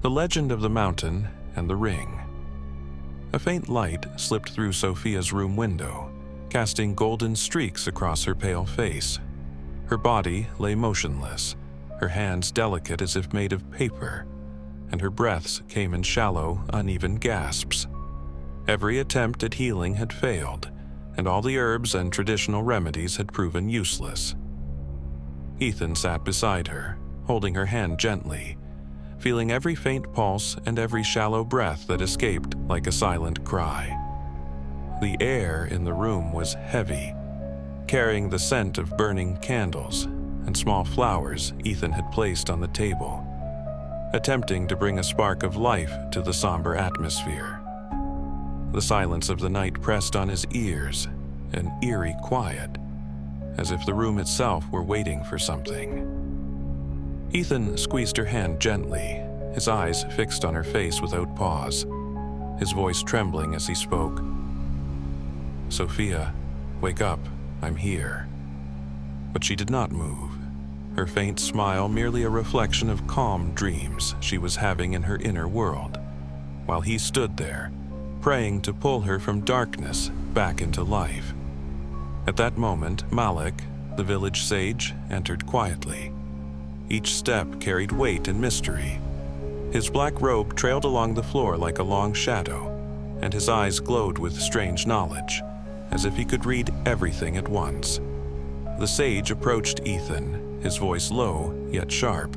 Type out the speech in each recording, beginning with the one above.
The Legend of the Mountain and the Ring. A faint light slipped through Sophia's room window, casting golden streaks across her pale face. Her body lay motionless, her hands delicate as if made of paper, and her breaths came in shallow, uneven gasps. Every attempt at healing had failed, and all the herbs and traditional remedies had proven useless. Ethan sat beside her, holding her hand gently, feeling every faint pulse and every shallow breath that escaped like a silent cry. The air in the room was heavy, carrying the scent of burning candles and small flowers Ethan had placed on the table, attempting to bring a spark of life to the somber atmosphere. The silence of the night pressed on his ears, an eerie quiet, as if the room itself were waiting for something. Ethan squeezed her hand gently, his eyes fixed on her face without pause, his voice trembling as he spoke. "Sophia, wake up, I'm here." But she did not move, her faint smile merely a reflection of calm dreams she was having in her inner world, while he stood there, praying to pull her from darkness back into life. At that moment, Malik, the village sage, entered quietly. Each step carried weight and mystery. His black robe trailed along the floor like a long shadow, and his eyes glowed with strange knowledge, as if he could read everything at once. The sage approached Ethan, his voice low yet sharp.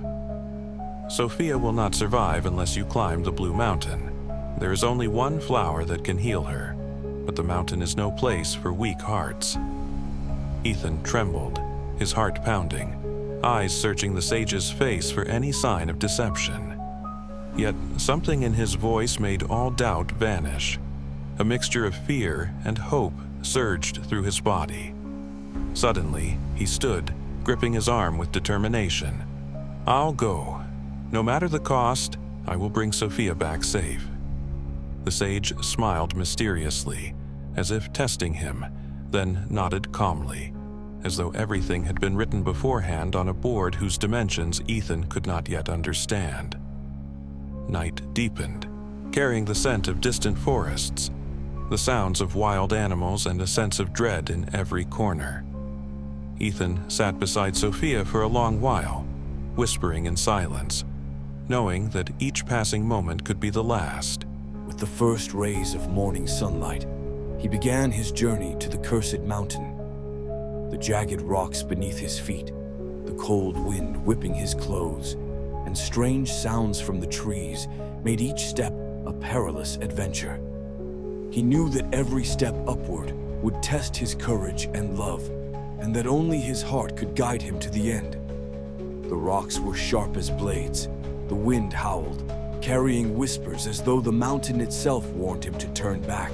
"Sophia will not survive unless you climb the Blue Mountain. There is only one flower that can heal her, but the mountain is no place for weak hearts." Ethan trembled, his heart pounding, eyes searching the sage's face for any sign of deception. Yet something in his voice made all doubt vanish. A mixture of fear and hope surged through his body. Suddenly, he stood, gripping his arm with determination. "I'll go. No matter the cost, I will bring Sophia back safe." The sage smiled mysteriously, as if testing him, then nodded calmly, as though everything had been written beforehand on a board whose dimensions Ethan could not yet understand. Night deepened, carrying the scent of distant forests, the sounds of wild animals and a sense of dread in every corner. Ethan sat beside Sophia for a long while, whispering in silence, knowing that each passing moment could be the last. With the first rays of morning sunlight, he began his journey to the cursed mountain. The jagged rocks beneath his feet, the cold wind whipping his clothes, and strange sounds from the trees made each step a perilous adventure. He knew that every step upward would test his courage and love, and that only his heart could guide him to the end. The rocks were sharp as blades, the wind howled, carrying whispers as though the mountain itself warned him to turn back.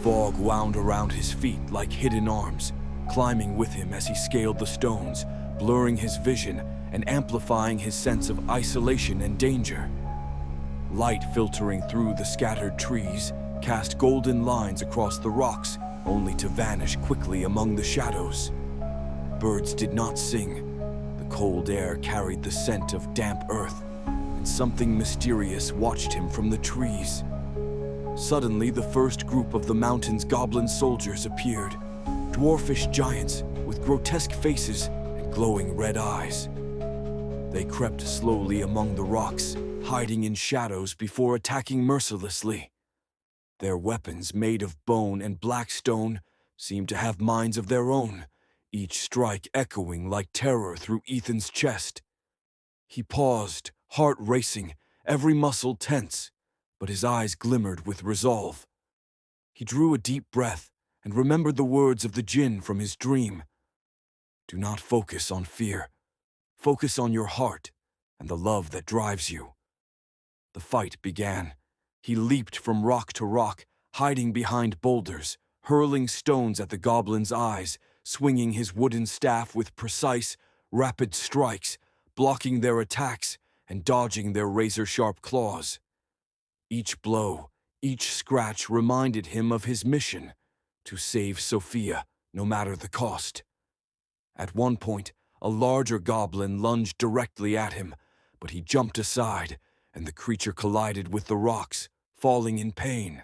Fog wound around his feet like hidden arms, climbing with him as he scaled the stones, blurring his vision and amplifying his sense of isolation and danger. Light filtering through the scattered trees cast golden lines across the rocks, only to vanish quickly among the shadows. Birds did not sing. The cold air carried the scent of damp earth, and something mysterious watched him from the trees. Suddenly, the first group of the mountain's goblin soldiers appeared, dwarfish giants with grotesque faces and glowing red eyes. They crept slowly among the rocks, hiding in shadows before attacking mercilessly. Their weapons, made of bone and black stone, seemed to have minds of their own, each strike echoing like terror through Ethan's chest. He paused, heart racing, every muscle tense, but his eyes glimmered with resolve. He drew a deep breath and remembered the words of the djinn from his dream. "Do not focus on fear. Focus on your heart and the love that drives you." The fight began. He leaped from rock to rock, hiding behind boulders, hurling stones at the goblin's eyes, swinging his wooden staff with precise, rapid strikes, blocking their attacks and dodging their razor-sharp claws. Each blow, each scratch reminded him of his mission, to save Sophia, no matter the cost. At one point, a larger goblin lunged directly at him, but he jumped aside, and the creature collided with the rocks, falling in pain.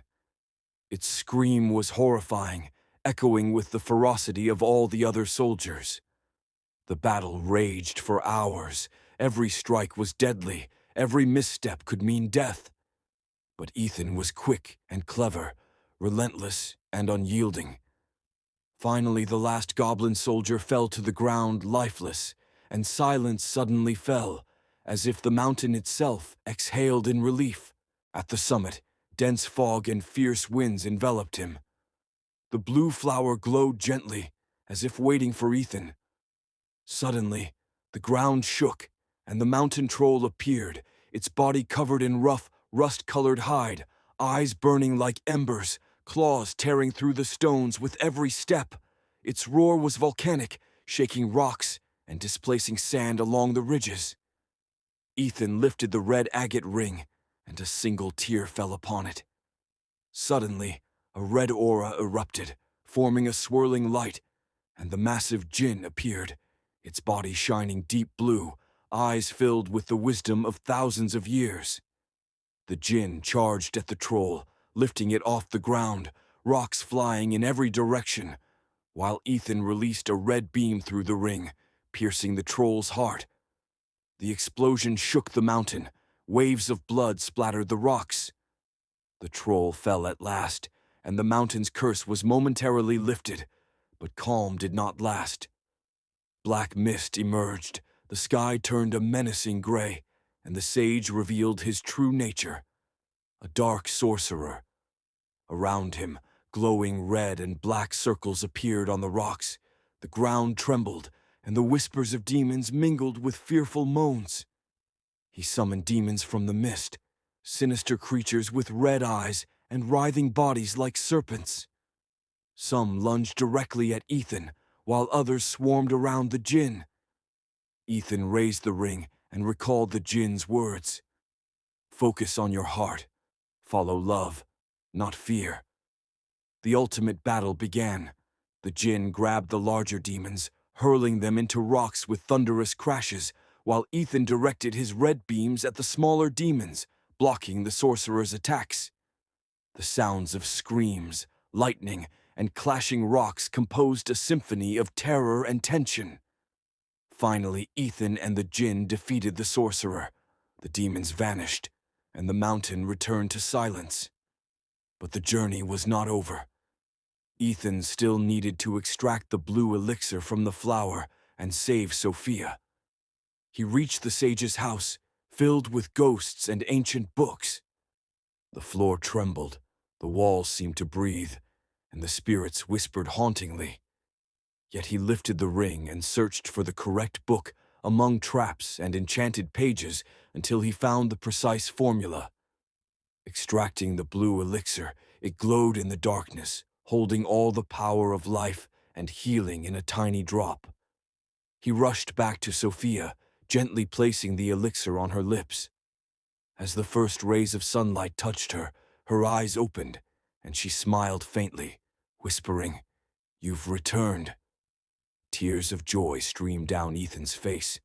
Its scream was horrifying, echoing with the ferocity of all the other soldiers. The battle raged for hours. Every strike was deadly. Every misstep could mean death. But Ethan was quick and clever, relentless and unyielding. Finally, the last goblin soldier fell to the ground lifeless, and silence suddenly fell, as if the mountain itself exhaled in relief. At the summit, dense fog and fierce winds enveloped him. The blue flower glowed gently, as if waiting for Ethan. Suddenly, the ground shook, and the mountain troll appeared, its body covered in rough, rust-colored hide, eyes burning like embers, claws tearing through the stones with every step. Its roar was volcanic, shaking rocks and displacing sand along the ridges. Ethan lifted the red agate ring, and a single tear fell upon it. Suddenly, a red aura erupted, forming a swirling light, and the massive djinn appeared, its body shining deep blue, eyes filled with the wisdom of thousands of years. The djinn charged at the troll, lifting it off the ground, rocks flying in every direction, while Ethan released a red beam through the ring, piercing the troll's heart. The explosion shook the mountain. Waves of blood splattered the rocks. The troll fell at last, and the mountain's curse was momentarily lifted, but calm did not last. Black mist emerged, the sky turned a menacing gray, and the sage revealed his true nature, a dark sorcerer. Around him, glowing red and black circles appeared on the rocks. The ground trembled, and the whispers of demons mingled with fearful moans. He summoned demons from the mist, sinister creatures with red eyes and writhing bodies like serpents. Some lunged directly at Ethan, while others swarmed around the djinn. Ethan raised the ring and recalled the djinn's words. Focus on your heart. Follow love, not fear. The ultimate battle began. The djinn grabbed the larger demons, hurling them into rocks with thunderous crashes, while Ethan directed his red beams at the smaller demons, blocking the sorcerer's attacks. The sounds of screams, lightning, and clashing rocks composed a symphony of terror and tension. Finally, Ethan and the djinn defeated the sorcerer. The demons vanished, and the mountain returned to silence. But the journey was not over. Ethan still needed to extract the blue elixir from the flower and save Sophia. He reached the sage's house, filled with ghosts and ancient books. The floor trembled, the walls seemed to breathe, and the spirits whispered hauntingly. Yet he lifted the ring and searched for the correct book among traps and enchanted pages until he found the precise formula. Extracting the blue elixir, it glowed in the darkness, holding all the power of life and healing in a tiny drop. He rushed back to Sophia, gently placing the elixir on her lips. As the first rays of sunlight touched her, her eyes opened, and she smiled faintly, whispering, "You've returned." Tears of joy streamed down Ethan's face.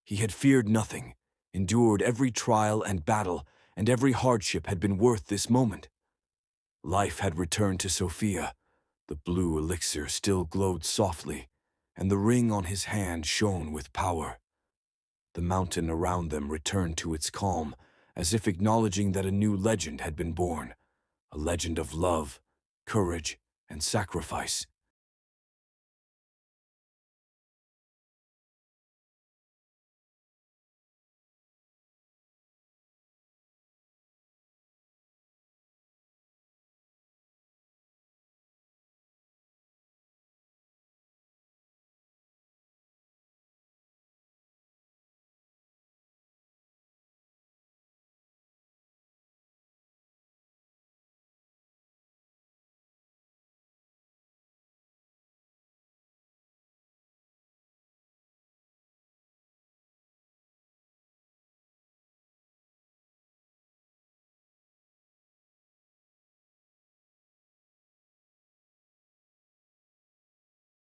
He had feared nothing, endured every trial and battle, and every hardship had been worth this moment. Life had returned to Sophia. The blue elixir still glowed softly, and the ring on his hand shone with power. The mountain around them returned to its calm, as if acknowledging that a new legend had been born, a legend of love, courage, and sacrifice.